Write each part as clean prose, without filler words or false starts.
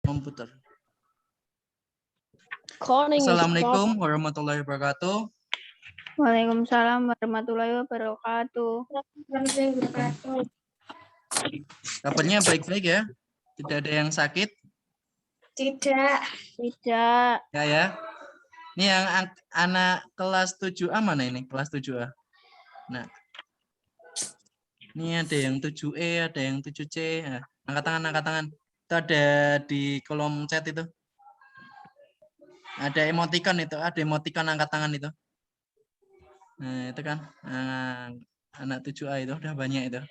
komputer. Assalamualaikum warahmatullahi wabarakatuh. Waalaikumsalam warahmatullahi wabarakatuh. Kabarnya baik-baik ya? Tidak ada yang sakit? Tidak. Ya. Ini yang anak kelas 7A mana ini? Kelas 7A. Nah. Ini ada yang 7E, ada yang 7C. Nah, angkat tangan. Itu ada di kolom chat itu. Ada emoticon itu, ada emoticon angkat tangan itu. Nah, itu kan. Anak 7A itu udah banyak itu.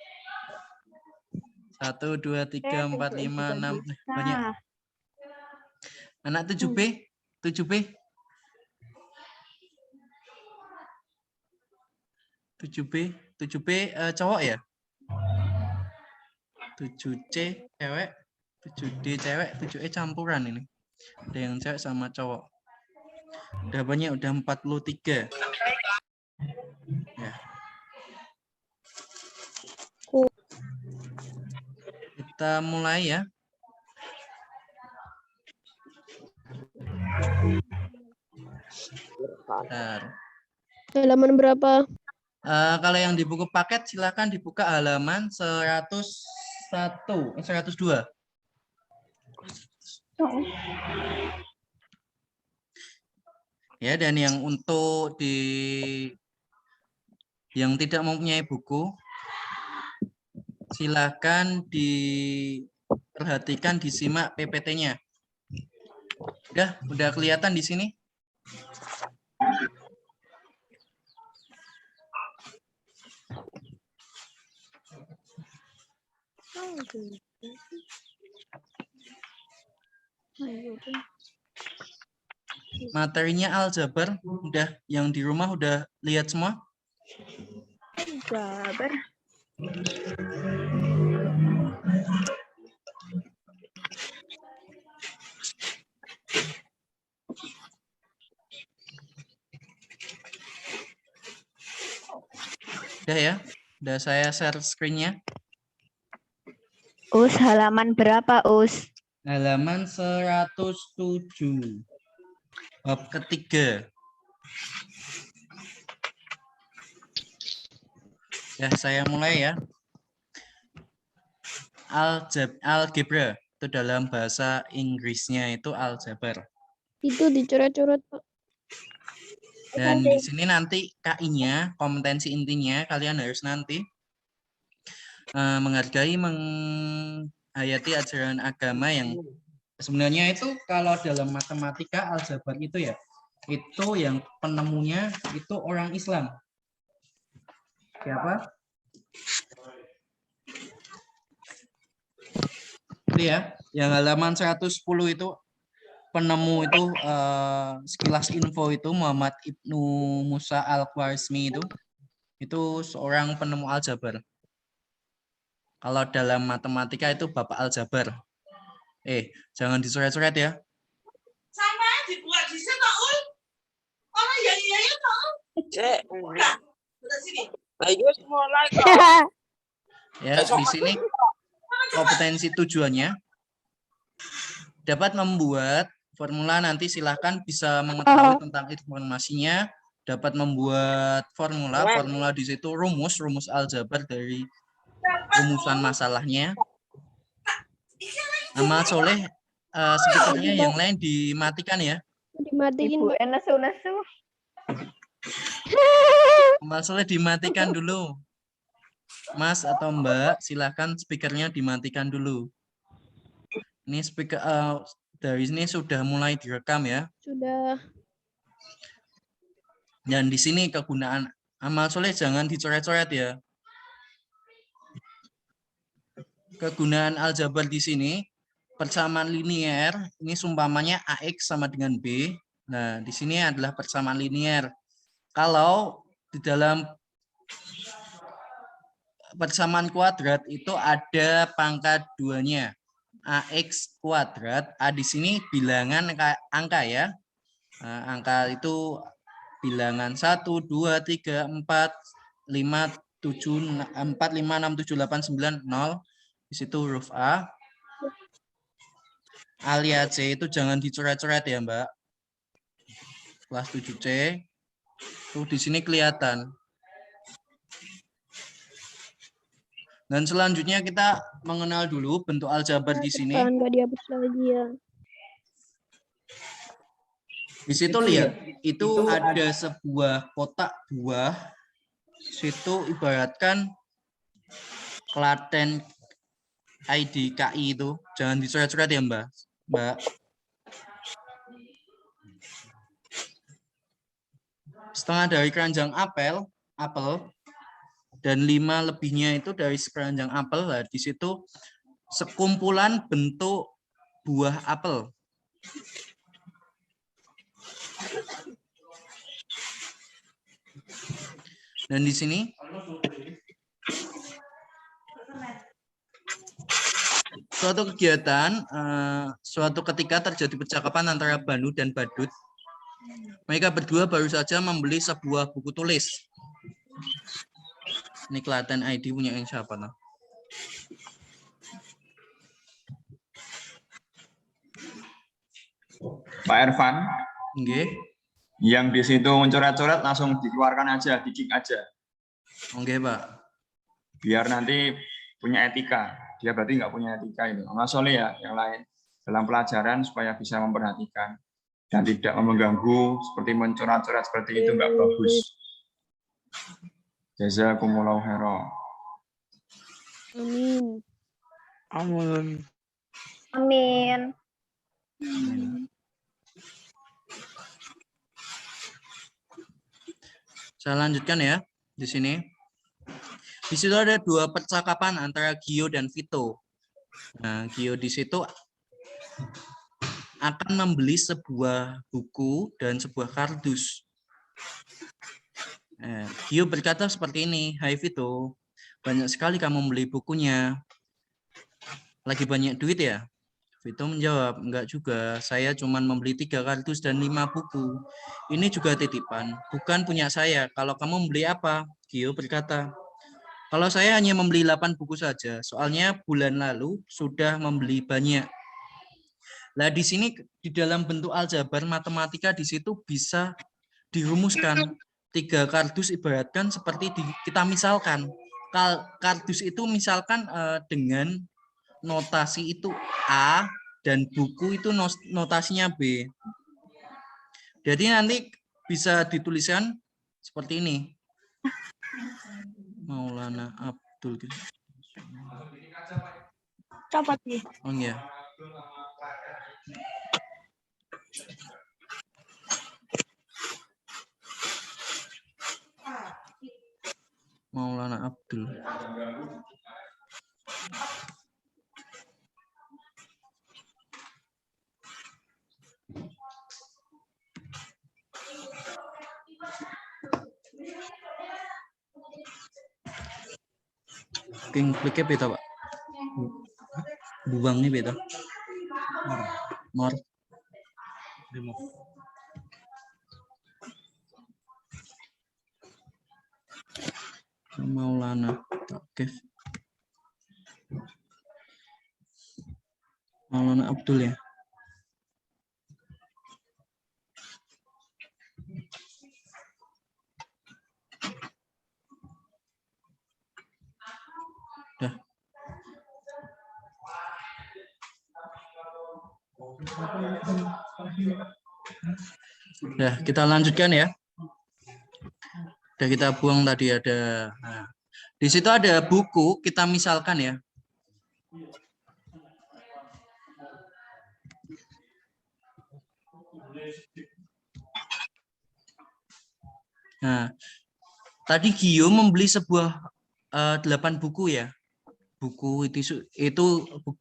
1, 2, 3, 4, 5, 6. Banyak. Anak 7B. 7B. 7B cowok ya? 7C cewek, 7D cewek, 7E campuran ini. Ada yang cewek sama cowok. Udah banyak, udah 43. Ya. Kita mulai ya. Bentar. Halaman berapa? Kalau yang di buku paket silakan dibuka halaman 101, 102. Ya, dan yang untuk yang tidak mempunyai buku silakan diperhatikan, disimak PPT-nya. Udah kelihatan di sini? Materinya aljabar udah, yang di rumah udah lihat semua? Aljabar. Udah ya? Udah saya share screen-nya. Us, halaman berapa, Us? Halaman 107. Bab ketiga. Ya, saya mulai ya. Algebra itu dalam bahasa Inggrisnya itu aljabar. Itu dicoret-coret, Pak. Dan di sini nanti KI-nya, kompetensi intinya kalian harus nanti menghargai, menghayati ajaran agama yang sebenarnya itu kalau dalam matematika aljabar itu ya, itu yang penemunya itu orang Islam. Siapa? Itu ya, yang halaman 110 itu penemu itu sekilas info itu Muhammad Ibnu Musa Al-Khwarizmi itu seorang penemu aljabar. Kalau dalam matematika itu Bapak Aljabar. Jangan dicoret-coret ya. Sama dibuat di sana, Ul. Orang yang iya tahu. Cek. Sini. Ayo mulai. Ya, di sini kompetensi tujuannya dapat membuat formula, nanti silahkan bisa mengetahui tentang informasinya, dapat membuat formula di situ rumus aljabar dari rumusan masalahnya. Amal soleh speakernya yang lain dimatikan ya. Dimatiin, Ibu nesu. Amal soleh dimatikan dulu. Mas atau Mbak, silahkan speakernya dimatikan dulu. Ini speaker dari sini sudah mulai direkam ya. Sudah. Dan di sini kegunaan amal soleh jangan dicoret-coret ya. Kegunaan aljabar di sini persamaan linear, ini seumpamanya AX sama dengan B. Nah, di sini adalah persamaan linear. Kalau di dalam persamaan kuadrat itu ada pangkat 2-nya. AX kuadrat, di sini bilangan angka ya. Nah, angka itu bilangan 1, 2, 3, 4, 5, 7, 4, 5, 6, 7, 8, 9, 0. Di situ huruf A. Alia C itu jangan dicoret-coret ya, Mbak. Kelas 7C. Tuh di sini kelihatan. Dan selanjutnya kita mengenal dulu bentuk aljabar di sini. Cepetan, nggak dihapus lagi ya. Di situ lihat, itu ada sebuah kotak buah. Situ ibaratkan Klaten ID KI itu. Jangan dicoret-coret ya, Mbak. Setengah dari keranjang apel, dan 5 lebihnya itu dari keranjang apel. Nah, di situ sekumpulan bentuk buah apel. Dan di sini suatu kegiatan, suatu ketika terjadi percakapan antara Banu dan Badut. Mereka berdua baru saja membeli sebuah buku tulis. Ini Klaten ID punya yang siapa? Nah? Pak Ervan, Oke. yang di situ mencoret-coret langsung dikeluarkan aja, di-kick aja. Oke, Pak. Biar nanti punya etika. Dia berarti nggak punya etika itu. Mas Soleh ya, yang lain. Dalam pelajaran supaya bisa memperhatikan. Dan tidak mengganggu, seperti mencoret-coret seperti itu nggak bagus. Jazakumullahu khairan. Amin. Amin. Amin. Saya lanjutkan ya di sini. Di situ ada 2 percakapan antara Gio dan Vito. Nah, Gio di situ akan membeli sebuah buku dan sebuah kardus. Gio berkata seperti ini, "Hai Vito, banyak sekali kamu membeli bukunya. Lagi banyak duit ya?" Vito menjawab, "Enggak juga, saya cuma membeli 3 kardus dan 5 buku. Ini juga titipan, bukan punya saya. Kalau kamu membeli apa?" Gio berkata, "Kalau saya hanya membeli 8 buku saja, soalnya bulan lalu sudah membeli banyak." Nah, di sini di dalam bentuk aljabar matematika di situ bisa dirumuskan. 3 kardus ibaratkan seperti kita misalkan. Kardus itu misalkan dengan notasi itu A dan buku itu notasinya B. Jadi nanti bisa dituliskan seperti ini. Maulana Abdul. Coba sih. Oh ya. Maulana Abdul. King kliknya beta, Pak. Buangnya beta. Mor. Remove. Maulana Takif. Maulana Abdul ya. Dah. Dah, kita lanjutkan ya. Udah kita buang tadi ada. Nah, di situ ada buku, kita misalkan ya. Nah, tadi Gio membeli sebuah 8 buku ya. Buku itu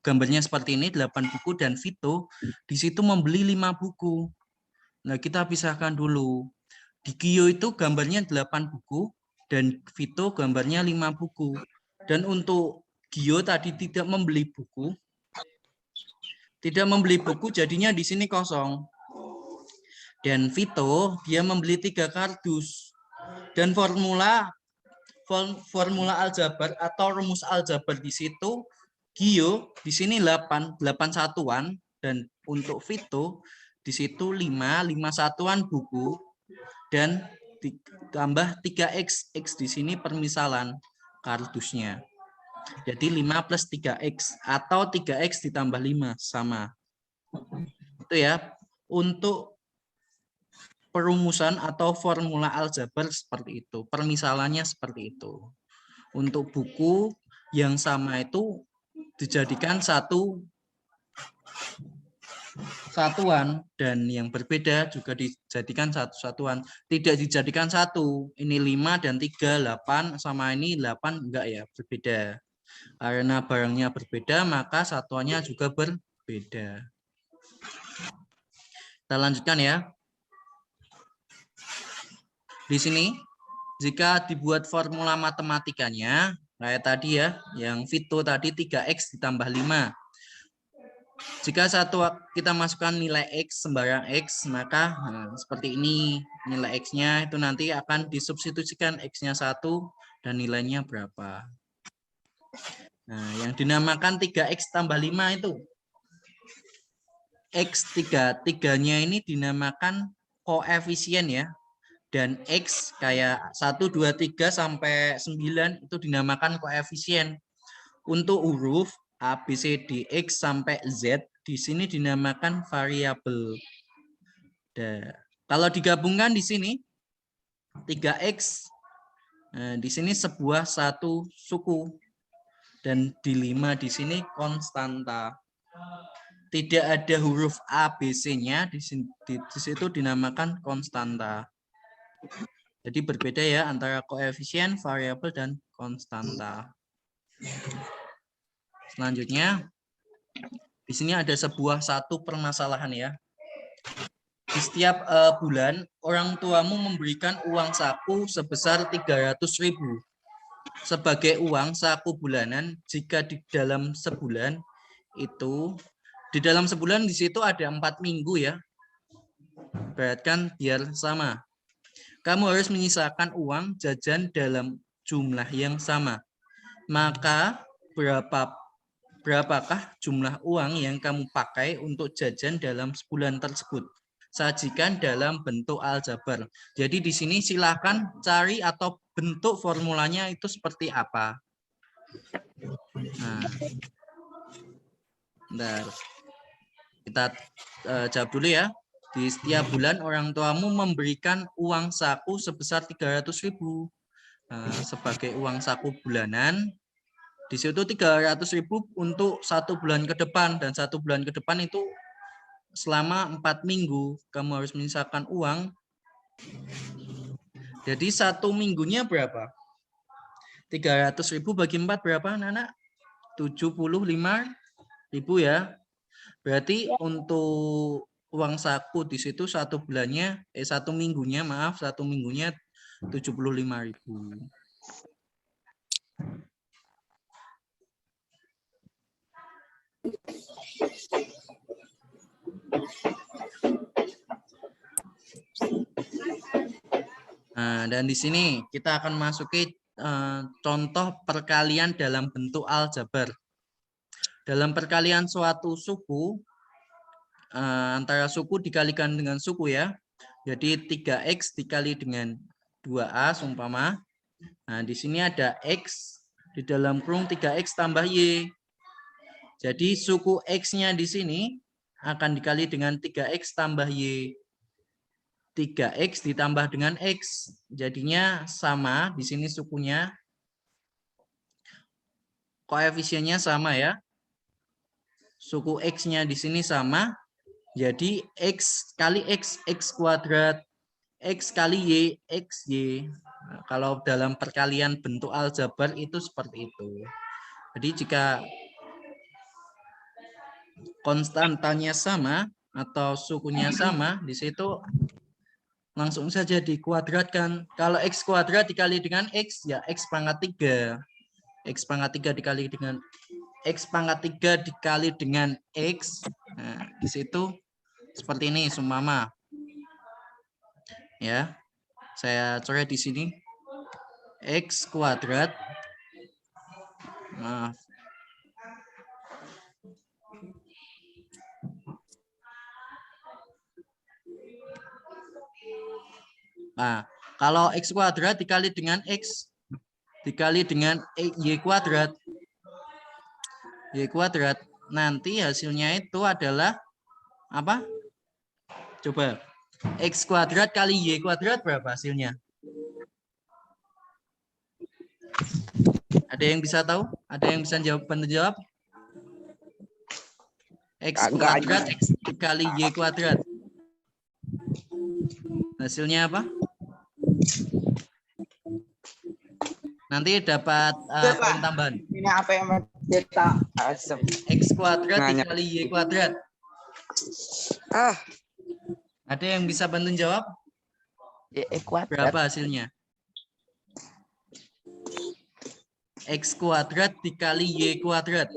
gambarnya seperti ini, 8 buku, dan Vito di situ membeli 5 buku. Nah, kita pisahkan dulu. Di Gio itu gambarnya 8 buku dan Vito gambarnya 5 buku. Dan untuk Gio tadi tidak membeli buku. Tidak membeli buku jadinya di sini kosong. Dan Vito dia membeli 3 kardus. Dan formula aljabar atau rumus aljabar di situ Gio di sini 8 satuan dan untuk Vito di situ 5 satuan buku dan tambah 3x, x di sini permisalan kardusnya. Jadi 5 plus 3x atau 3x ditambah 5 sama. Itu ya. Untuk perumusan atau formula aljabar seperti itu. Permisalannya seperti itu. Untuk buku yang sama itu dijadikan satu satuan dan yang berbeda juga dijadikan satu satuan. Tidak dijadikan satu. Ini 5 dan 3, 8 sama ini 8 enggak ya, berbeda. Karena barangnya berbeda, maka satuannya juga berbeda. Kita lanjutkan ya. Di sini, jika dibuat formula matematikanya, kayak tadi ya, yang Vito tadi 3x ditambah 5. Jika kita masukkan nilai X sembarang X, maka seperti ini nilai X-nya itu nanti akan disubstitusikan X-nya 1 dan nilainya berapa. Nah, yang dinamakan 3X tambah 5 itu. X3, 3-nya ini dinamakan koefisien ya. Dan X kayak 1, 2, 3 sampai 9 itu dinamakan koefisien. Untuk huruf A, B, C, D, X sampai Z di sini dinamakan variabel. Kalau digabungkan di sini 3X, nah, di sini sebuah satu suku. Dan di 5 di sini konstanta. Tidak ada huruf A, B, C-nya di situ dinamakan konstanta. Jadi berbeda ya antara koefisien, variabel, dan konstanta. Selanjutnya, di sini ada satu permasalahan ya. Di setiap bulan, orang tuamu memberikan uang saku sebesar 300.000 sebagai uang saku bulanan jika di dalam sebulan itu, di dalam sebulan di situ ada 4 minggu ya. Beratkan biar sama. Kamu harus menyisakan uang jajan dalam jumlah yang sama. Maka berapakah jumlah uang yang kamu pakai untuk jajan dalam sebulan tersebut? Sajikan dalam bentuk aljabar. Jadi di sini silakan cari atau bentuk formulanya itu seperti apa. Nah, bentar. Kita jawab dulu ya. Di setiap bulan orang tuamu memberikan uang saku sebesar 300.000 sebagai uang saku bulanan. Di situ 300.000 untuk 1 bulan ke depan, dan 1 bulan ke depan itu selama 4 minggu kamu harus menyisakan uang. Jadi 1 minggunya berapa? 300.000 bagi 4 berapa, Nana? 75.000 ya. Berarti untuk uang saku di situ 1 bulannya 1 minggunya 75.000. Nah, dan di sini kita akan masuki contoh perkalian dalam bentuk aljabar. Dalam perkalian suatu suku, antara suku dikalikan dengan suku ya. Jadi 3X dikali dengan 2A seumpama. Nah, di sini ada X, di dalam kurung 3X tambah Y. Jadi suku X-nya di sini akan dikali dengan 3X tambah Y. 3X ditambah dengan X. Jadinya sama, di sini sukunya. Koefisiennya sama ya. Suku X-nya di sini sama. Jadi X kali X, X kuadrat. X kali Y, XY. Nah, kalau dalam perkalian bentuk aljabar itu seperti itu. Jadi jika konstantanya sama atau sukunya sama, di situ langsung saja dikuadratkan. Kalau X kuadrat dikali dengan X, ya X pangkat 3. X pangkat 3 dikali dengan X pangkat 3 dikali dengan X. Nah, di situ seperti ini seumpama. Ya, saya coret di sini. X kuadrat. Maaf. Nah, kalau X kuadrat dikali dengan X dikali dengan Y kuadrat. Y kuadrat. Nanti hasilnya itu adalah apa? Coba. X kuadrat kali Y kuadrat berapa hasilnya? Ada yang bisa tahu? Ada yang bisa jawab? X kuadrat dikali Y kuadrat. Hasilnya apa? Nanti dapat poin tambahan. Ini apa yang kita asem? X kuadrat dikali Y kuadrat. Ada yang bisa bantu jawab? Berapa hasilnya? X kuadrat dikali Y kuadrat.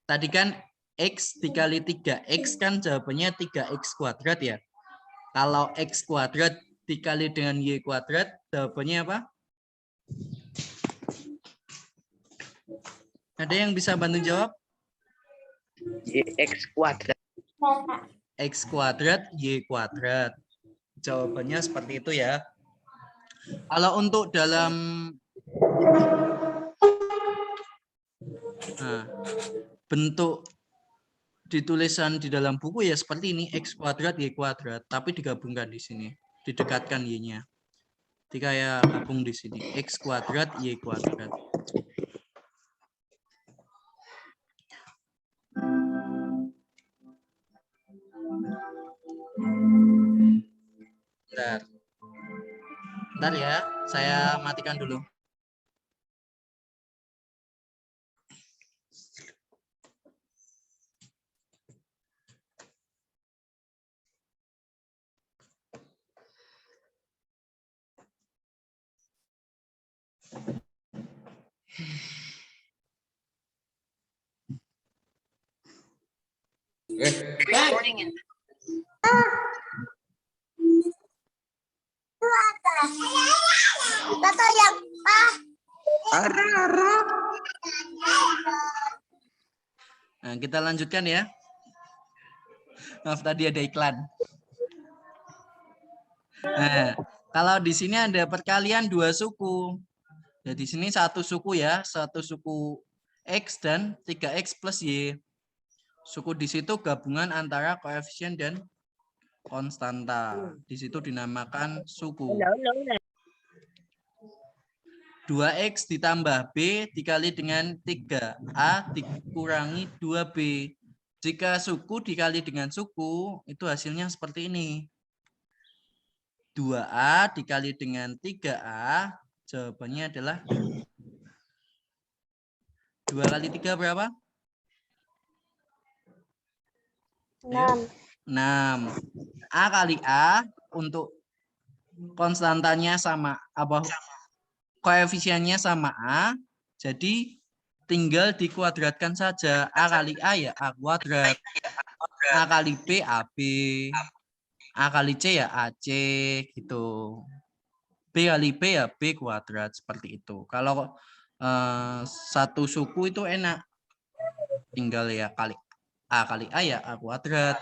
Tadi kan X dikali 3X kan jawabannya 3X kuadrat ya. Kalau X kuadrat dikali dengan Y kuadrat, jawabannya apa? Ada yang bisa bantu jawab? X kuadrat. X kuadrat, Y kuadrat. Jawabannya seperti itu ya. Kalau untuk dalam bentuk ditulisan di dalam buku ya seperti ini, X kuadrat, Y kuadrat. Tapi digabungkan di sini. Didekatkan Y-nya. Jadi kayak gabung di sini. X kuadrat, Y kuadrat. Bentar ya, saya matikan dulu. Nah, kita lanjutkan ya. Maaf tadi ada iklan. Nah, kalau di sini ada perkalian dua suku. Jadi di sini satu suku ya, satu suku X dan 3X plus Y. Suku di situ gabungan antara koefisien dan konstanta. Di situ dinamakan suku. 2X ditambah B dikali dengan 3A dikurangi 2B. Jika suku dikali dengan suku, itu hasilnya seperti ini. 2A dikali dengan 3A, jawabannya adalah 2 kali 3 berapa? 6. 6. A kali A untuk konstantanya sama, koefisiennya sama A, jadi tinggal dikuadratkan saja. A kali A ya A kuadrat. A kali B AB. A kali C ya AC gitu. B kali B ya B kuadrat seperti itu. Kalau satu suku itu enak. Tinggal ya kali A kali A ya A kuadrat.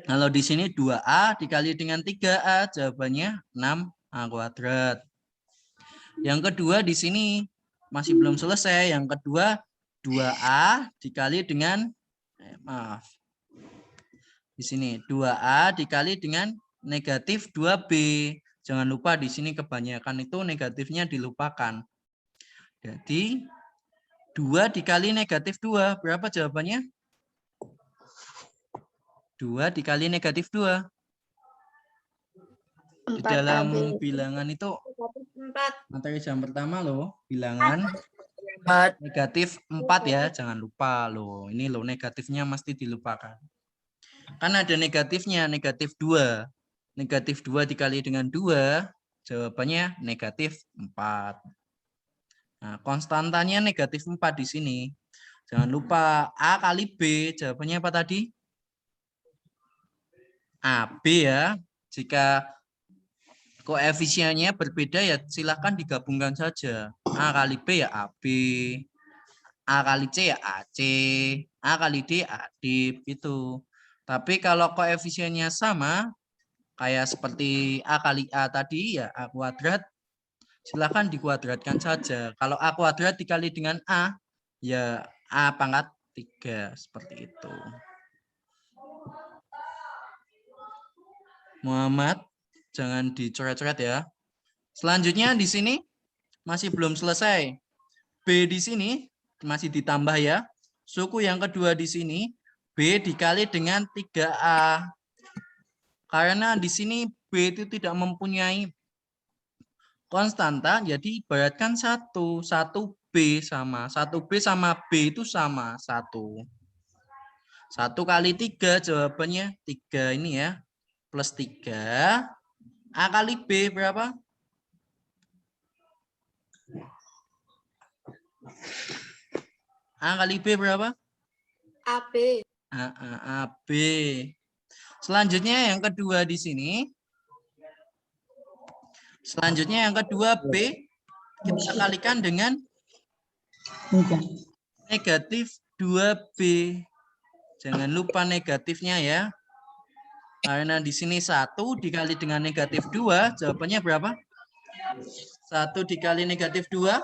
Kalau di sini 2A dikali dengan 3A, jawabannya 6A kuadrat. Yang kedua di sini masih belum selesai. Yang kedua 2A dikali dengan maaf. Di sini 2A dikali dengan negatif 2B. Jangan lupa di sini kebanyakan itu negatifnya dilupakan. Jadi 2 dikali negatif 2. Berapa jawabannya? 2 dikali negatif 2. Di dalam bilangan itu materi jam pertama loh, bilangan negatif 4 ya, jangan lupa loh. Ini loh negatifnya mesti dilupakan. Kan ada negatifnya, negatif 2. Negatif 2 dikali dengan 2, jawabannya negatif 4. Nah, konstantanya negatif 4 di sini. Jangan lupa A kali B, jawabannya apa tadi? AB ya. Jika koefisiennya berbeda ya silakan digabungkan saja. A kali B ya AB. A kali C ya AC. A kali D AD gitu. Tapi kalau koefisiennya sama Kayak seperti A kali A tadi ya A kuadrat, silakan dikuadratkan saja. Kalau A kuadrat dikali dengan A, ya A pangkat 3 seperti itu. Muhammad, jangan dicoret-coret ya. Selanjutnya di sini masih belum selesai. B di sini masih ditambah ya. Suku yang kedua di sini B dikali dengan 3A. Karena di sini B itu tidak mempunyai konstanta, jadi ibaratkan 1. 1B sama. 1B sama B itu sama 1. 1 kali 3 jawabannya 3 ini ya. Plus 3. A kali B berapa? A kali B berapa? AB. AB. Selanjutnya yang kedua di sini. Selanjutnya yang kedua B kita kalikan dengan negatif 2B. Jangan lupa negatifnya ya. Karena di sini 1 dikali dengan negatif 2, jawabannya berapa? 1 dikali negatif 2?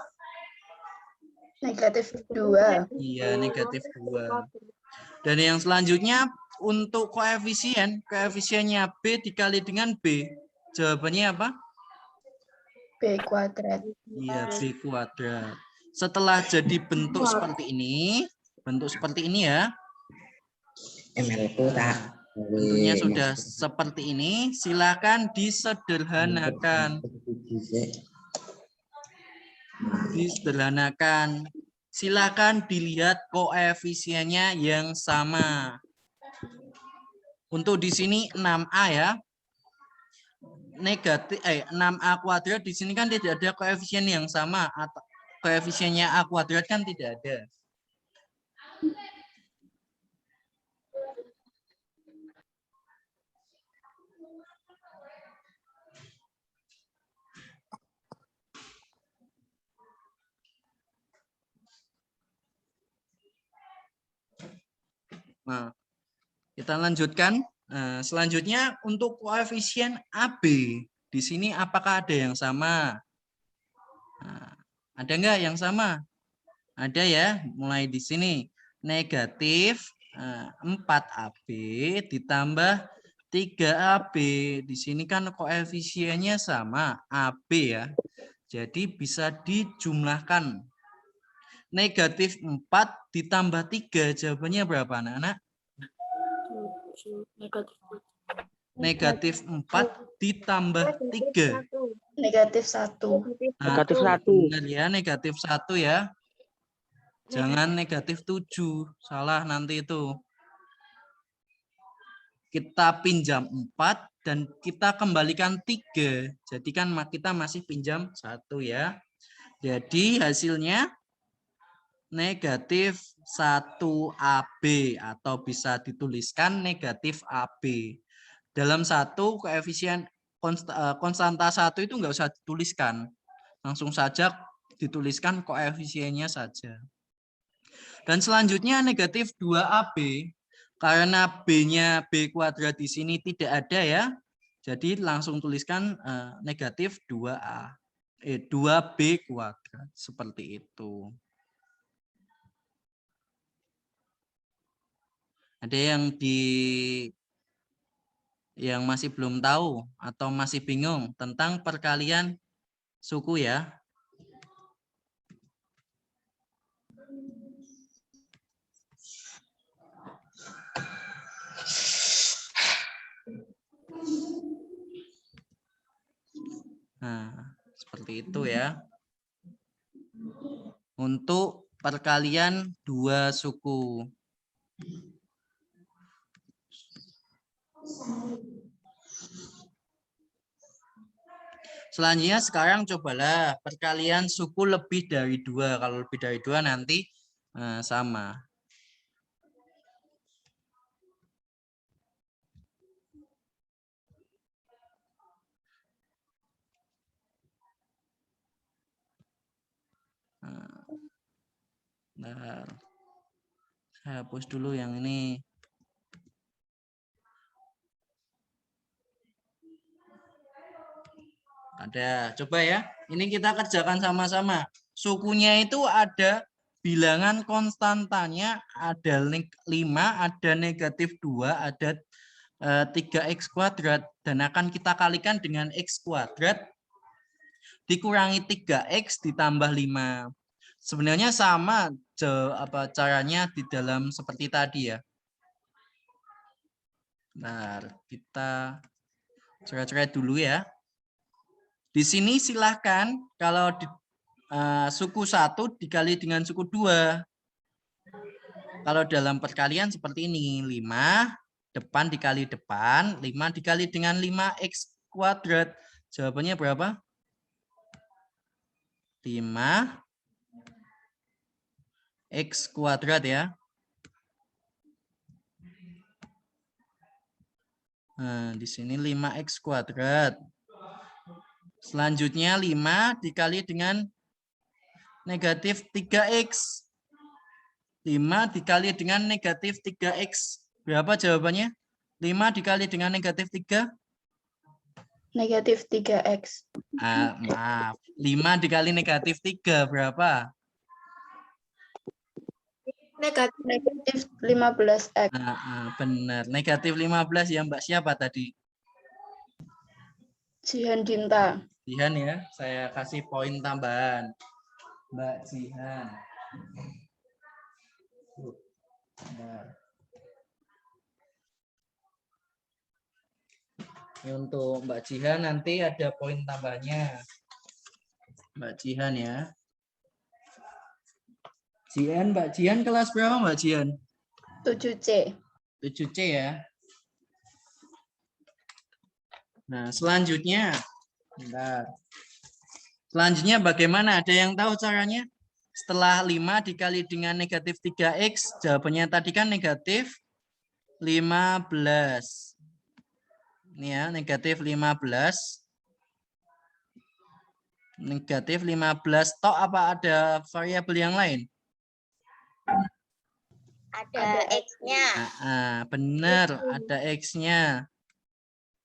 Negatif 2. Iya, negatif 2. Dan yang selanjutnya untuk koefisiennya B dikali dengan B. Jawabannya apa? B kuadrat. Iya, B kuadrat. Setelah jadi bentuk seperti ini ya. Bentuknya sudah seperti ini, silakan disederhanakan. Silakan dilihat koefisiennya yang sama. Untuk di sini 6A ya. Negatif 6A kuadrat di sini kan tidak ada koefisien yang sama, atau koefisiennya A kuadrat kan tidak ada. Nah, kita lanjutkan. Selanjutnya untuk koefisien AB. Di sini apakah ada yang sama? Nah, ada nggak yang sama? Ada ya, mulai di sini. Negatif 4AB ditambah 3AB. Di sini kan koefisiennya sama, AB ya. Jadi bisa dijumlahkan. Negatif 4 ditambah 3, jawabannya berapa anak-anak? Negatif 4 ditambah 3. Negatif 1. Negatif 1. Benar ya, negatif 1 ya. Jangan negatif 7. Salah nanti itu. Kita pinjam 4 dan kita kembalikan 3. Jadi kan kita masih pinjam 1 ya. Jadi hasilnya negatif 1AB atau bisa dituliskan negatif AB. Dalam satu koefisien konstanta 1 itu enggak usah dituliskan. Langsung saja dituliskan koefisiennya saja. Dan selanjutnya negatif 2AB. Karena B-nya B kuadrat di sini tidak ada ya. Jadi langsung tuliskan negatif 2A. 2B kuadrat. Seperti itu. Ada yang masih belum tahu atau masih bingung tentang perkalian suku ya? Nah, seperti itu ya. Untuk perkalian dua suku. Selanjutnya sekarang cobalah perkalian suku lebih dari 2. Kalau lebih dari 2 nanti sama. Nah, saya hapus dulu yang ini. Ada. Coba ya. Ini kita kerjakan sama-sama. Sukunya itu ada bilangan konstantanya, ada 5, ada negatif 2, ada 3x kuadrat. Dan akan kita kalikan dengan x kuadrat dikurangi 3x ditambah 5. Sebenarnya sama caranya di dalam seperti tadi ya. Nah, kita coret-coret dulu ya. Di sini silahkan kalau di, suku 1 dikali dengan suku 2. Kalau dalam perkalian seperti ini, 5 depan dikali depan, 5 dikali dengan 5x kuadrat. Jawabannya berapa? 5x kuadrat ya. Nah, di sini 5x kuadrat. Selanjutnya 5 dikali dengan negatif 3x. 5 dikali dengan negatif 3x. Berapa jawabannya? 5 dikali dengan negatif 3? Negatif 3x. Maaf. 5 dikali negatif 3 berapa? Negatif 15x. Benar. Negatif 15 ya Mbak siapa tadi? Jihan Dinta. Jihan ya. Saya kasih poin tambahan. Mbak Jihan. Benar. Ini untuk Mbak Jihan nanti ada poin tambahnya. Mbak Jihan ya. Jihan, Mbak Jihan kelas berapa Mbak Jihan? 7C. 7C ya. Nah, selanjutnya. Bentar. Selanjutnya bagaimana? Ada yang tahu caranya? Setelah 5 dikali dengan negatif 3x, jawabannya tadi kan negatif 15. Ini ya, negatif 15. Negatif 15. Tok apa ada variabel yang lain? Ada X-nya. Benar, ada X-nya.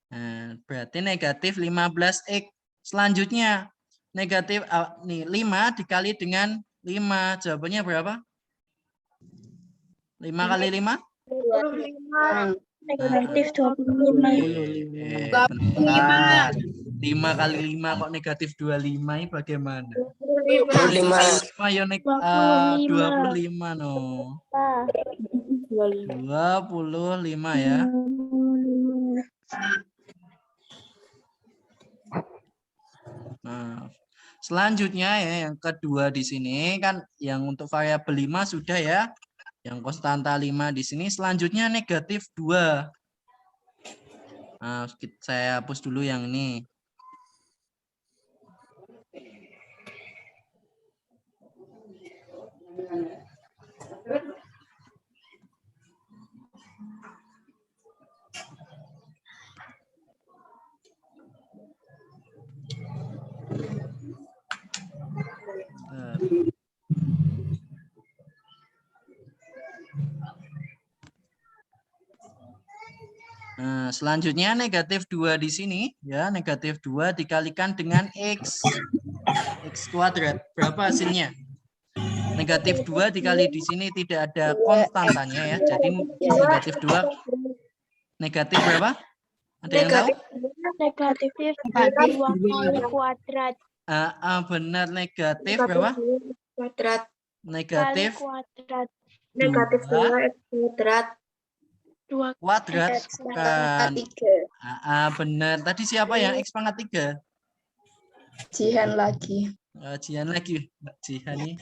Nah, berarti negatif 15x. Selanjutnya, negatif nih 5 dikali dengan 5. Jawabannya berapa? 5 kali 5? 25. Negatif 25. Bentar. 5 kali 5 kok negatif 25 ini bagaimana? 25. Ya 25 no. 25 ya. Nah, selanjutnya ya yang kedua di sini kan yang untuk variabel 5 sudah ya. Yang konstanta 5 di sini selanjutnya negatif 2. Nah, saya hapus dulu yang ini. Nah, selanjutnya negatif 2 di sini ya, negatif 2 dikalikan dengan x kuadrat. Berapa hasilnya? Negatif 2 dikali di sini tidak ada konstantanya ya. Jadi negatif 2 negatif berapa? Ada yang tahu? Negatif 2 kali kuadrat. Benar, negatif berapa? Kuadrat. Negatif Kuadrat. Negatif 2x kuadrat. 2 kuadrat kan. Benar. Tadi siapa yang x pangkat 3? Jihan lagi. Jihan lagi, Mbak Jihan nih.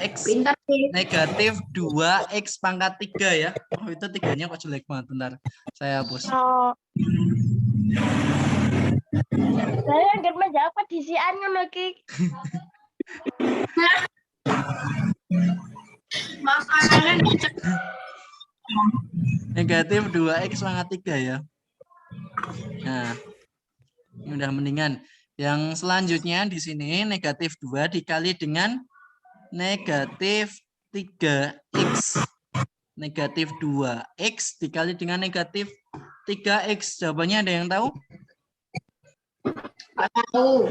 X Pintar sih. negatif 2x pangkat 3 ya. Oh, itu 3-nya kok jelek banget. Bentar, saya hapus. Oh. Saya nggak menjawab disiannya lagi. Negatif 2x pangkat 3 ya. Nah, ini udah mendingan. Yang selanjutnya di sini negatif 2 dikali dengan negatif 3x. Negatif 2x dikali dengan negatif 3x. Jawabannya ada yang tahu? Tahu.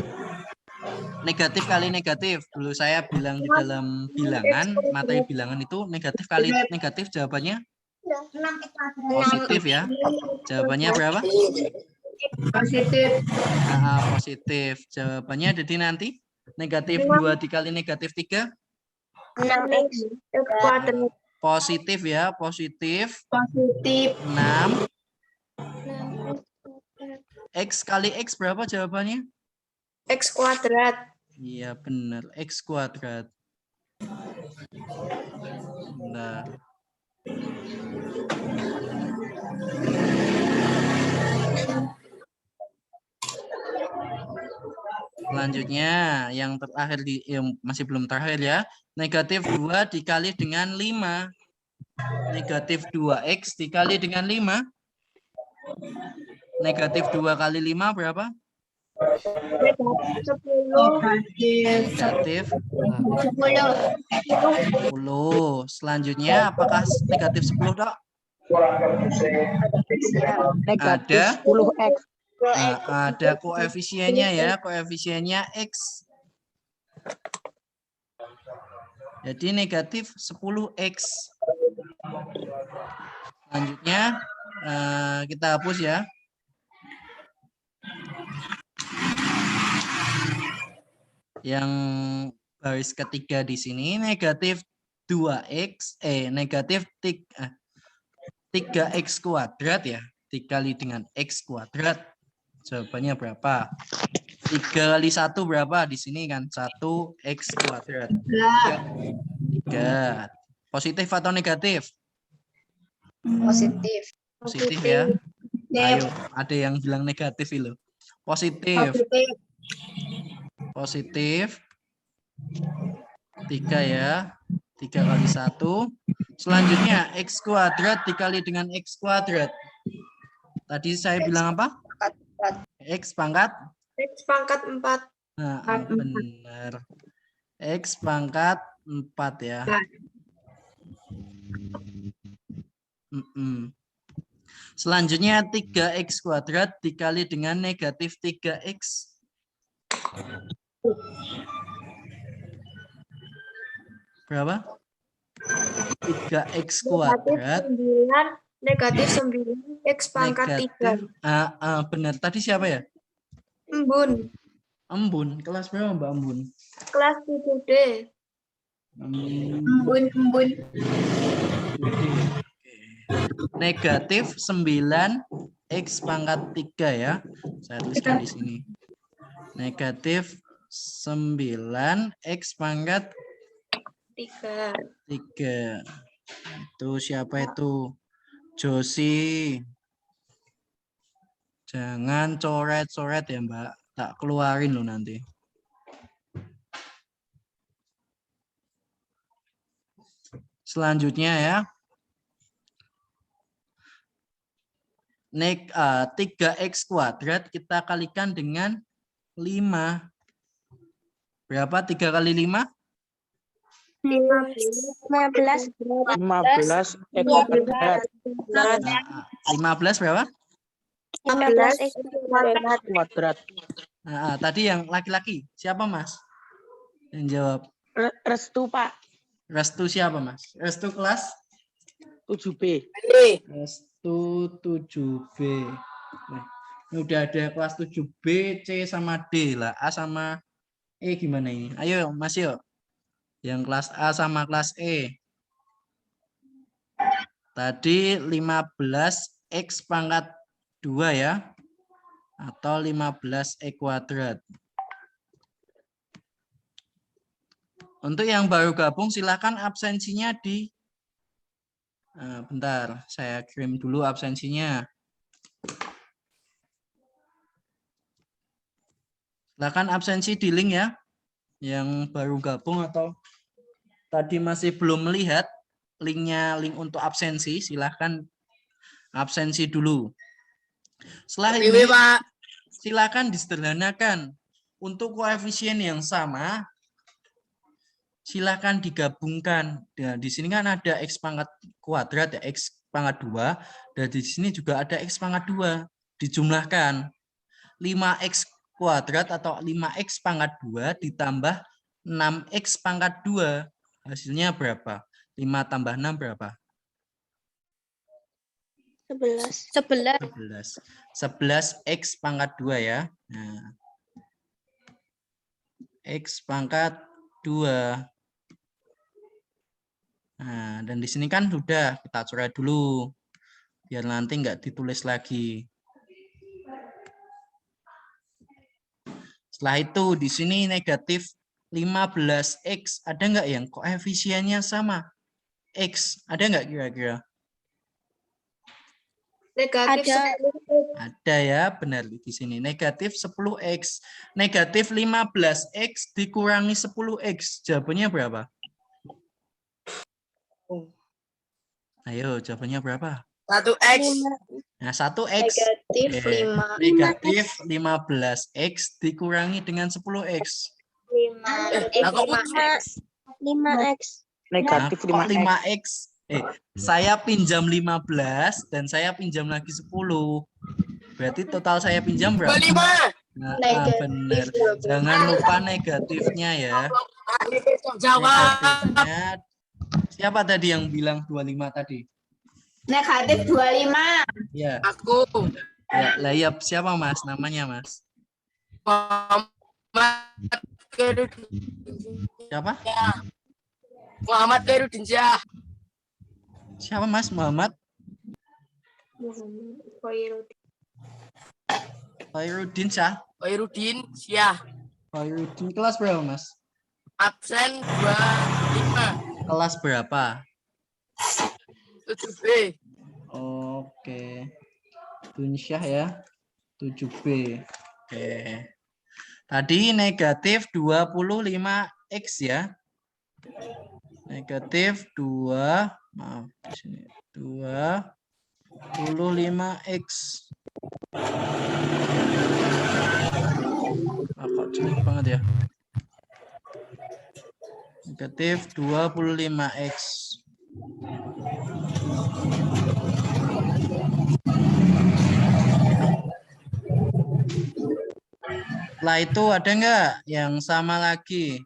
Negatif kali negatif. Dulu saya bilang di dalam bilangan, materi bilangan itu negatif kali negatif, jawabannya positif ya. Jawabannya berapa? Positif. Positif. Jawabannya jadi nanti negatif 2 dikali negatif 3. 6x kuadrat. Positif ya, positif. Positif. 6. X kali X berapa jawabannya? X kuadrat. Iya benar, X kuadrat. Nah. Selanjutnya yang terakhir yang masih belum terakhir ya. Negatif 2 dikali dengan 5. Negatif 2x dikali dengan 5. Negatif 2 kali 5 berapa? Negatif 10. Selanjutnya apakah negatif 10, Dok? Ada 10x. ada koefisiennya ya, koefisiennya X. Jadi negatif 10x. Selanjutnya kita hapus ya. Yang baris ketiga di sini negatif 2x, negatif 3x kuadrat ya, dikali dengan x kuadrat. Jawabannya berapa? 3 kali 1 berapa? Di sini kan 1x kuadrat. 3. Positif atau negatif? Positif. Positif ya. Ayo, ada yang bilang negatif itu. Positif. Positif. 3 ya. 3 kali 1. Selanjutnya x kuadrat dikali dengan x kuadrat. Tadi saya bilang apa? X pangkat? X pangkat 4. Nah, benar. X pangkat 4 ya. Selanjutnya 3x kuadrat dikali dengan negatif 3x. Berapa? 3x kuadrat. Negatif 9 x pangkat 3. Benar. Tadi siapa ya? Embun. Embun. Kelas berapa Mbak Embun? Kelas 7D. Embun. Negatif 9x pangkat 3 ya. Saya tuliskan di sini. Negatif 9x pangkat 3. Itu siapa itu? Josi. Jangan coret-coret ya Mbak. Tak keluarin loh nanti. Selanjutnya ya. 3x kuadrat kita kalikan dengan 5. Berapa 3 kali 5? 15 x kuadrat. 15 berapa? 15 x kuadrat. Tadi yang laki-laki siapa Mas? Yang jawab. Restu Pak. Restu siapa Mas? Restu kelas 7B. Restu 7B. Nah, ini udah ada kelas 7B, C sama D lah. A sama E gimana ini? Ayo Mas yuk. Yang kelas A sama kelas E. Tadi 15x pangkat 2 ya. Atau 15x kuadrat. Untuk yang baru gabung silakan absensinya di bentar, saya kirim dulu absensinya. Silakan absensi di link ya. Yang baru gabung atau tadi masih belum melihat linknya, link untuk absensi, silahkan absensi dulu. Setelah ini silakan disederhanakan. Untuk koefisien yang sama silakan digabungkan. Nah, di sini kan ada x pangkat kuadrat ya, x pangkat 2, dan di sini juga ada x pangkat 2. Dijumlahkan. 5x kuadrat atau 5x pangkat 2 ditambah 6x pangkat 2. Hasilnya berapa? 5 tambah 6 berapa? 11. 11. 11x pangkat 2 ya. Nah, x pangkat 2. Nah, dan di sini kan sudah kita coret dulu. Biar nanti nggak ditulis lagi. Setelah itu di sini negatif 15x. Ada nggak yang koefisiennya sama? X. Ada nggak kira-kira? Negatif Ada. 10. Ada ya, benar di sini. Negatif 10x. Negatif 15x dikurangi 10x. Jawabannya berapa? Ayo, jawabannya berapa? 1x. Nah, 1x. Negatif 5. Negatif 15x dikurangi dengan 10x. 5x. 5x. Negatif Nah, kok 5x. 5x? Saya pinjam 15 dan saya pinjam lagi 10. Berarti total saya pinjam berapa? 25. Nah, Negatif benar. 12. Jangan lupa negatifnya ya. Jawab. Negatifnya. Siapa tadi yang bilang 25 tadi? Negatif 25. Ya. Aku. Ya, layap siapa Mas? Namanya Mas? Muhammad Khairuddin. Siapa? Muhammad Khairuddin Syah. Siapa Mas? Muhammad Khairuddin Syah. Khairuddin Syah. Khairuddin kelas berapa Mas? Absen 25. Kelas berapa? 7B. Oke. Dunsyah ya. 7B. Oke. Tadi negatif 25x ya. Negatif 2, maaf di sini. 25x. Kok jelek banget ya. Negatif 25x. Setelah itu ada nggak yang sama lagi?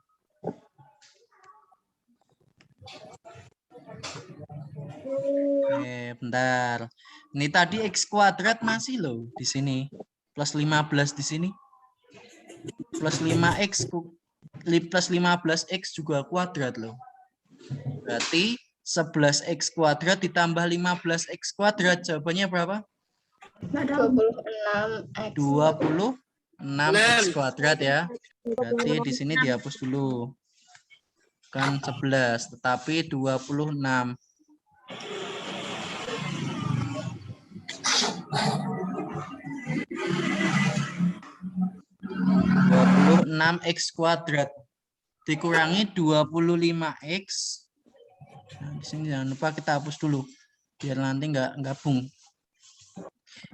Bentar. Ini tadi x kuadrat masih loh di sini. Plus 15 di sini. Plus 5x plus 15x juga kuadrat loh. Berarti 11x kuadrat ditambah 15x kuadrat. Jawabannya berapa? 26x. 26x kuadrat ya. Berarti di sini dihapus dulu. Bukan 11, tetapi 26. 26x kuadrat dikurangi 25x. Nah, di sini jangan lupa kita hapus dulu biar nanti nggak gabung.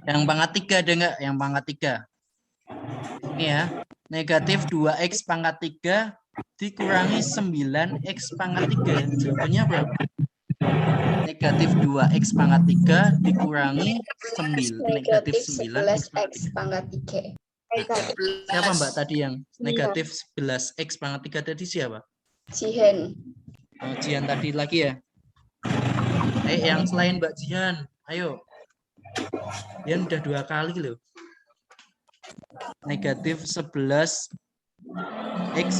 Yang pangkat 3 ada nggak? Yang pangkat 3. Ini ya. Negatif 2x pangkat 3 dikurangi 9x pangkat 3. Jawabannya berapa? Negatif 2x pangkat 3 dikurangi 9. Negatif 9x pangkat 3. Siapa Mbak tadi yang negatif 11x pangkat 3 tadi siapa? Jihan. Oh, Jihan tadi lagi ya? Yang selain Mbak Jihan, ayo. Jihan udah 2 kali loh. Negatif 11x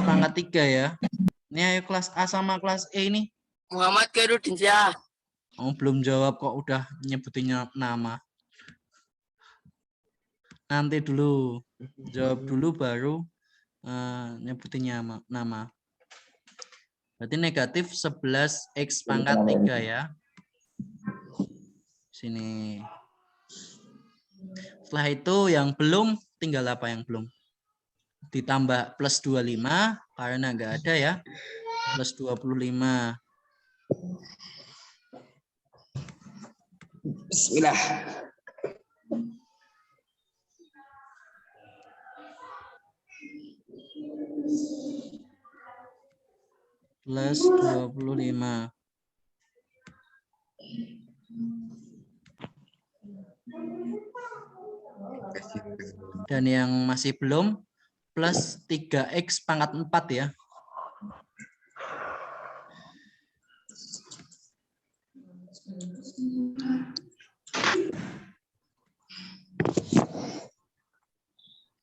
pangkat 3 ya. Ini ayo kelas A sama kelas E ini. Muhammad Khairuddin Syah. Oh, belum jawab kok udah nyebutin nama. Nanti dulu. Jawab dulu baru nyebutin nama. Berarti negatif 11x pangkat 3 ya. Sini. Setelah itu yang belum, tinggal apa yang belum? Ditambah plus 25, karena nggak ada ya. Plus 25. Bismillah. Plus 25. Dan yang masih belum, plus 3x pangkat 4 ya.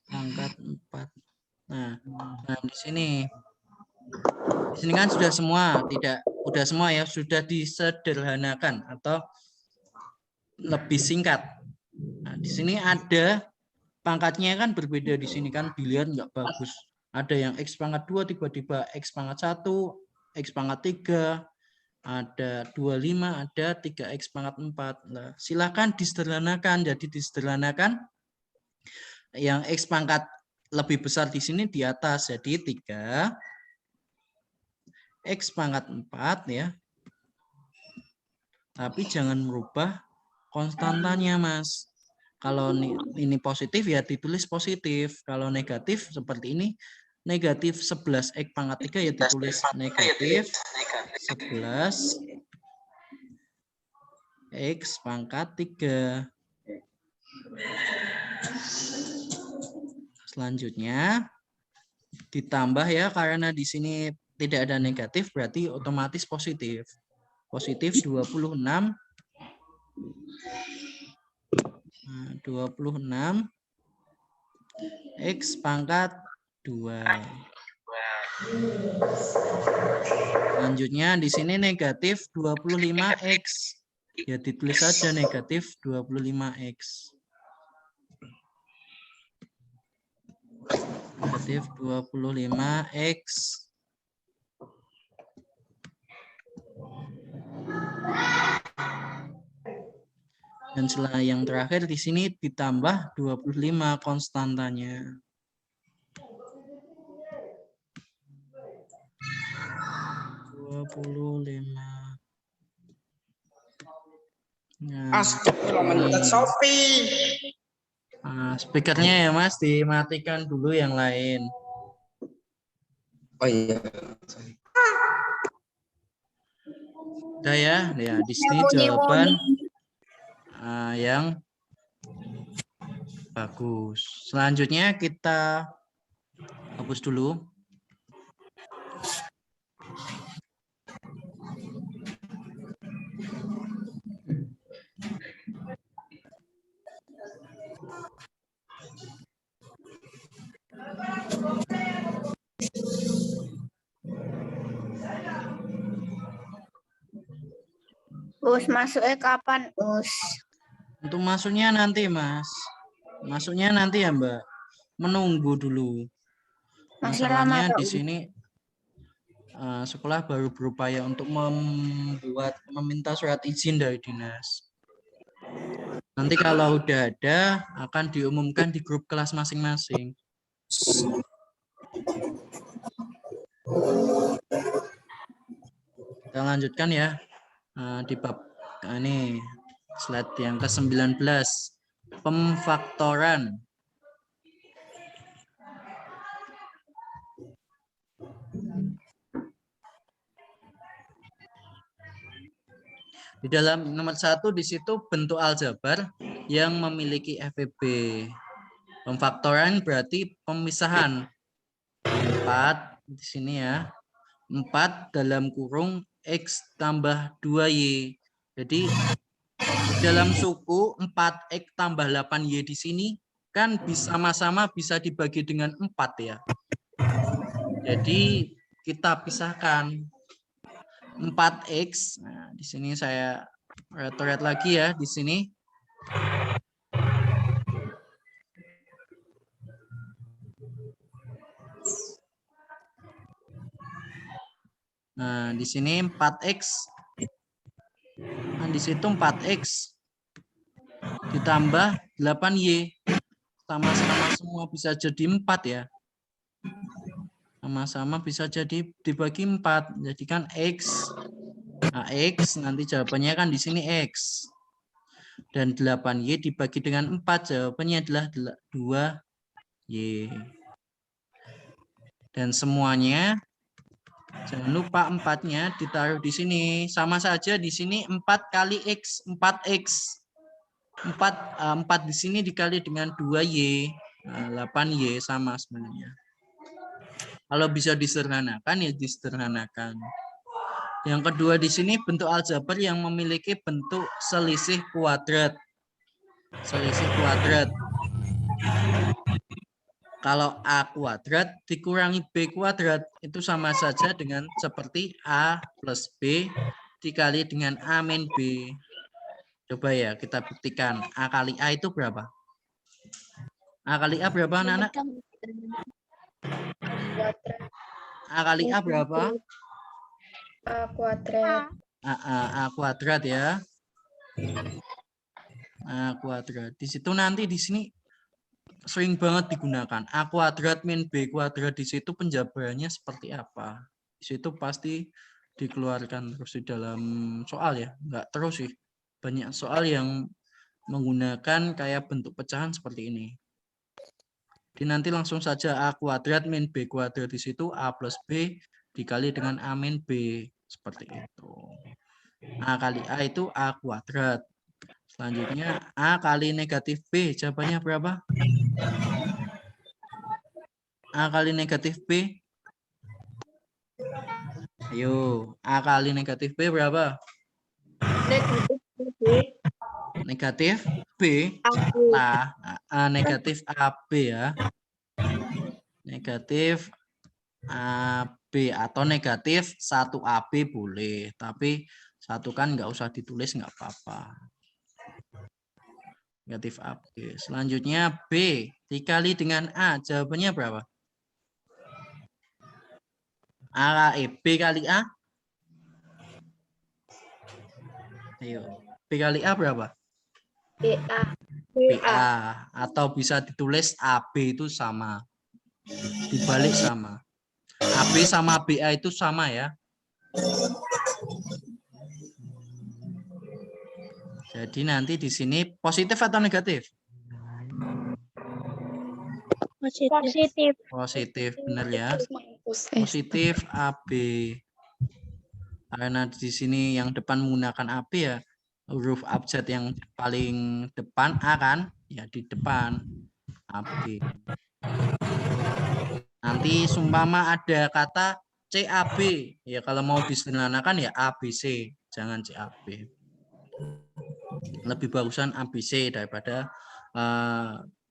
Pangkat 4. Nah, di sini kan sudah semua, udah semua ya, sudah disederhanakan atau lebih singkat. Nah, di sini ada pangkatnya kan berbeda di sini kan, dilihat nggak bagus. Ada yang x pangkat 2 tiba-tiba x pangkat 1, x pangkat 3, ada 25, ada 3x pangkat 4. Nah, silakan disederhanakan. Jadi disederhanakan yang x pangkat lebih besar di sini di atas. Jadi 3x pangkat 4 ya. Tapi jangan merubah konstantanya, Mas. Kalau ini positif ya ditulis positif. Kalau negatif seperti ini, negatif 11x pangkat 3 ya ditulis negatif 11x pangkat 3. Selanjutnya ditambah ya, karena di sini tidak ada negatif berarti otomatis positif. Positif 26. 26 x pangkat 2. Selanjutnya di sini negatif 25x. Ya ditulis saja negatif 25x. Negatif 25x. Dan setelah yang terakhir di sini ditambah 25 konstantanya. Nah, speakernya ya Mas, dimatikan dulu yang lain. Oh iya. Udah ya, di sini jawaban yang bagus. Selanjutnya kita hapus dulu. Us, masuknya kapan, Us? Untuk masuknya nanti, Mas. Masuknya nanti ya, Mbak. Menunggu dulu. Masih lama Masalahnya atau di sini sekolah baru berupaya untuk meminta surat izin dari dinas. Nanti kalau udah ada, akan diumumkan di grup kelas masing-masing. Kita lanjutkan ya. Di bab ini slide yang ke-19, pemfaktoran. Di dalam nomor 1 di situ bentuk aljabar yang memiliki FEB. Pemfaktoran berarti pemisahan. 4 di sini ya. 4 dalam kurung X tambah 2Y. Jadi dalam suku 4X tambah 8Y di sini kan sama-sama bisa dibagi dengan 4 ya. Jadi kita pisahkan 4X. Nah, di sini saya red lagi ya di sini. Nah, di sini 4X. Nah, di situ 4X ditambah 8Y. Sama-sama semua bisa jadi 4 ya. Sama-sama bisa jadi dibagi 4. Jadi kan X. Nah, X nanti jawabannya kan di sini X. Dan 8Y dibagi dengan 4. Jawabannya adalah 2Y. Dan semuanya jangan lupa 4-nya ditaruh di sini. Sama saja di sini 4 kali X, 4X. 4 di sini dikali dengan 2Y. 8Y sama sebenarnya. Kalau bisa disederhanakan ya disederhanakan. Yang kedua di sini bentuk aljabar yang memiliki bentuk selisih kuadrat. Selisih kuadrat. Kalau A kuadrat dikurangi B kuadrat itu sama saja dengan seperti A plus B dikali dengan A min B. Coba ya kita buktikan. A kali A itu berapa? A kali A berapa anak-anak? A kali A berapa? A kuadrat. A kuadrat ya. A kuadrat. Di situ nanti di sini sering banget digunakan. A kuadrat min B kuadrat, di situ penjabarannya seperti apa? Di situ pasti dikeluarkan terus di dalam soal ya. Enggak terus sih. Banyak soal yang menggunakan kayak bentuk pecahan seperti ini. Jadi nanti langsung saja A kuadrat min B kuadrat, di situ A plus B dikali dengan A min B. Seperti itu. A kali A itu A kuadrat. Selanjutnya A kali negatif B. Jawabannya berapa? A kali negatif B. Ayo. A kali negatif B berapa? Negatif B. Nah, negatif AB ya. Negatif AB atau negatif 1AB boleh. Tapi satu kan nggak usah ditulis, nggak apa-apa. Negatif AB. Selanjutnya B dikali dengan A. Jawabannya berapa? B kali A. Ayo. B kali A berapa? BA. BA. Atau bisa ditulis AB itu sama. Dibalik sama. AB sama BA itu sama ya. Jadi nanti di sini positif atau negatif? Positif. Positif, benar ya. Positif AB. Karena di sini yang depan menggunakan AB ya, huruf abjad yang paling depan A kan, ya di depan AB. Nanti sumpama ada kata CAB, ya kalau mau disederhanakan ya ABC, jangan CAB. Lebih bagusan ABC daripada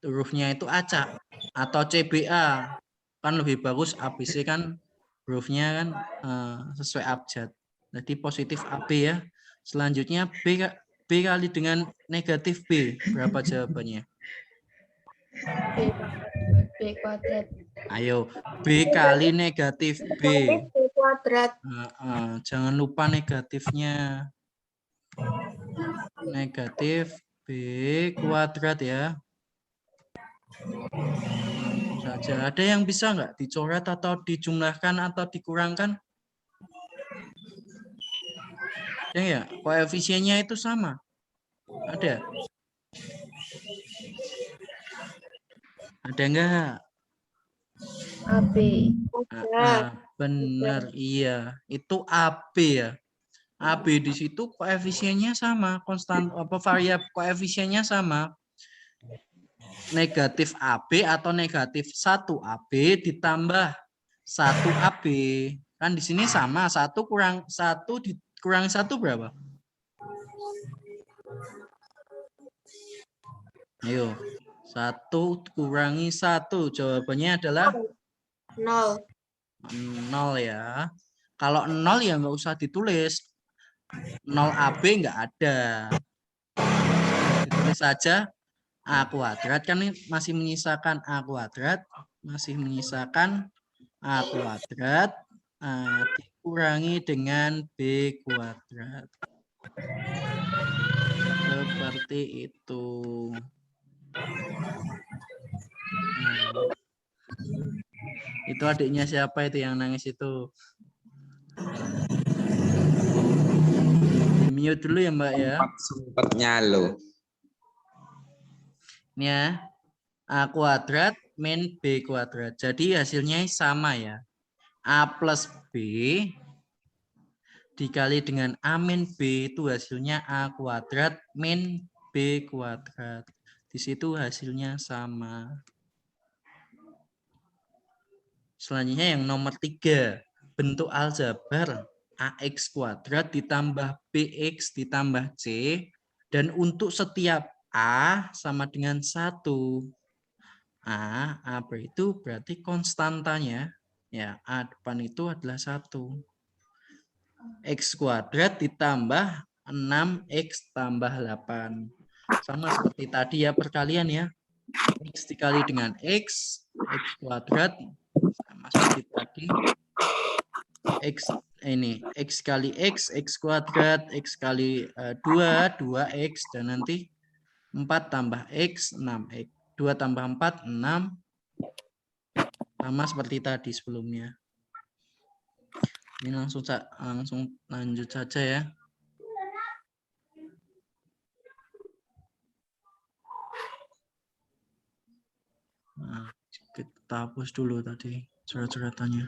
hurufnya itu acak, atau CBA, kan lebih bagus ABC kan hurufnya kan sesuai abjad. Jadi positif AB ya. Selanjutnya B kali dengan negatif B, berapa jawabannya? B kuadrat. Ayo, B kali negatif B. B kuadrat. Jangan lupa negatifnya. Negatif B kuadrat ya. Saja. Ada yang bisa nggak dicoret atau dijumlahkan atau dikurangkan? Ya, koefisiennya itu sama. Ada? Ada enggak? AB. Benar, iya. Itu AB ya. AB di situ koefisiennya sama, konstan apa variabel koefisiennya sama. Negatif AB atau negatif 1AB ditambah 1AB. Kan di sini sama, 1 kurang 1 dikurang 1 berapa? Ayo. 1 kurangi 1. Jawabannya adalah 0. 0 ya. Kalau 0 ya nggak usah ditulis. 0 AB nggak ada. Ditulis saja A kuadrat, kan ini masih menyisakan A kuadrat. Masih menyisakan A kuadrat. Dikurangi dengan B kuadrat. Seperti itu. Itu adiknya siapa itu yang nangis itu? Mute dulu ya Mbak ya. Sempatnya lo. Ini ya. A kuadrat min B kuadrat. Jadi hasilnya sama ya. A plus B dikali dengan A min B itu hasilnya A kuadrat min B kuadrat. Di situ hasilnya sama. Selanjutnya yang nomor 3. Bentuk aljabar AX kuadrat ditambah BX ditambah C. Dan untuk setiap A sama dengan 1. A itu berarti konstantanya. Ya, A depan itu adalah 1. X kuadrat ditambah 6X tambah 8. Sama seperti tadi ya, perkalian ya. X dikali dengan X kuadrat. Sama seperti tadi. X kali X kuadrat, X kali 2, 2X. Dan nanti 4 tambah X, 6X. 2 tambah 4, 6. Sama seperti tadi sebelumnya. Ini langsung lanjut saja ya. Nah, kita hapus dulu tadi surat-suratannya.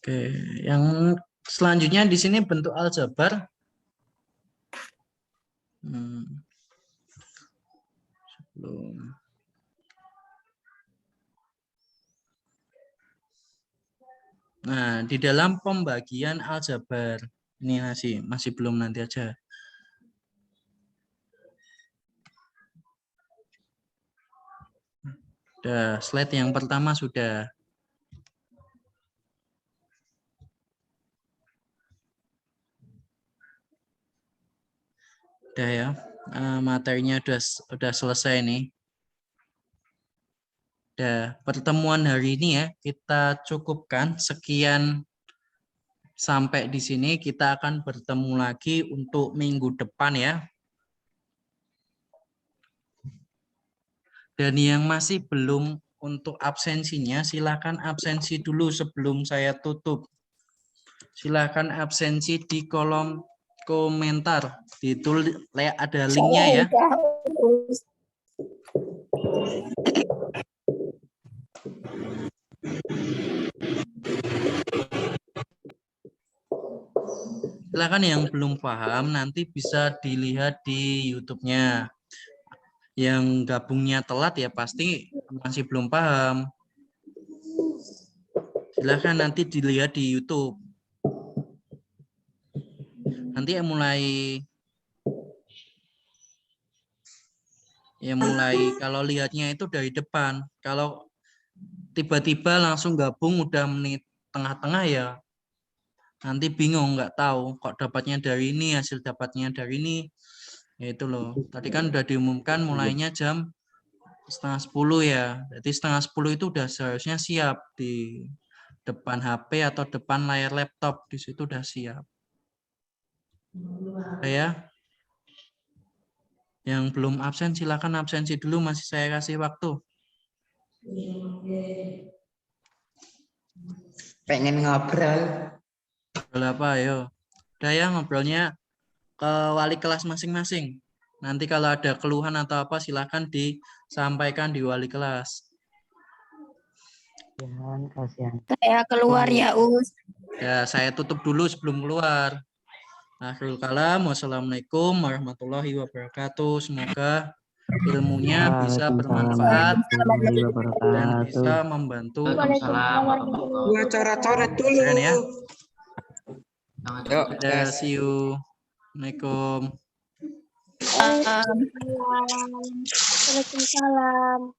Oke, yang selanjutnya di sini bentuk aljabar. Nah, di dalam pembagian aljabar ini masih belum, nanti aja. Udah, slide yang pertama sudah. Udah ya, materinya udah selesai nih. Udah, pertemuan hari ini ya kita cukupkan sekian sampai di sini. Kita akan bertemu lagi untuk minggu depan ya. Dan yang masih belum untuk absensinya, silakan absensi dulu sebelum saya tutup. Silakan absensi di kolom komentar. Ditulis ada linknya ya. Silakan yang belum paham nanti bisa dilihat di YouTube-nya. Yang gabungnya telat ya pasti masih belum paham. Silakan nanti dilihat di YouTube. Nanti mulai kalau lihatnya itu dari depan. Kalau tiba-tiba langsung gabung udah menit tengah-tengah ya nanti bingung, nggak tahu kok dapatnya dari ini, hasil dapatnya dari ini. Ya itu loh. Tadi kan udah diumumkan mulainya jam 9:30 ya. Jadi 9:30 itu udah seharusnya siap di depan HP atau depan layar laptop, di situ udah siap. Ya. Yang belum absen silakan absensi dulu, masih saya kasih waktu. Pengen ngobrol. Ngobrol apa, ayo. Udah ya ngobrolnya ke wali kelas masing-masing. Nanti kalau ada keluhan atau apa silakan disampaikan di wali kelas. Kasihan. Saya keluar ya, Us. Ya, saya tutup dulu sebelum keluar. Akhirul kalam, wassalamualaikum warahmatullahi wabarakatuh. Semoga ilmunya bisa bermanfaat dan bisa membantu. Gua coret-coret dulu. Keren ya. Yuk, Dadah, see you. Assalamualaikum. Waalaikumsalam.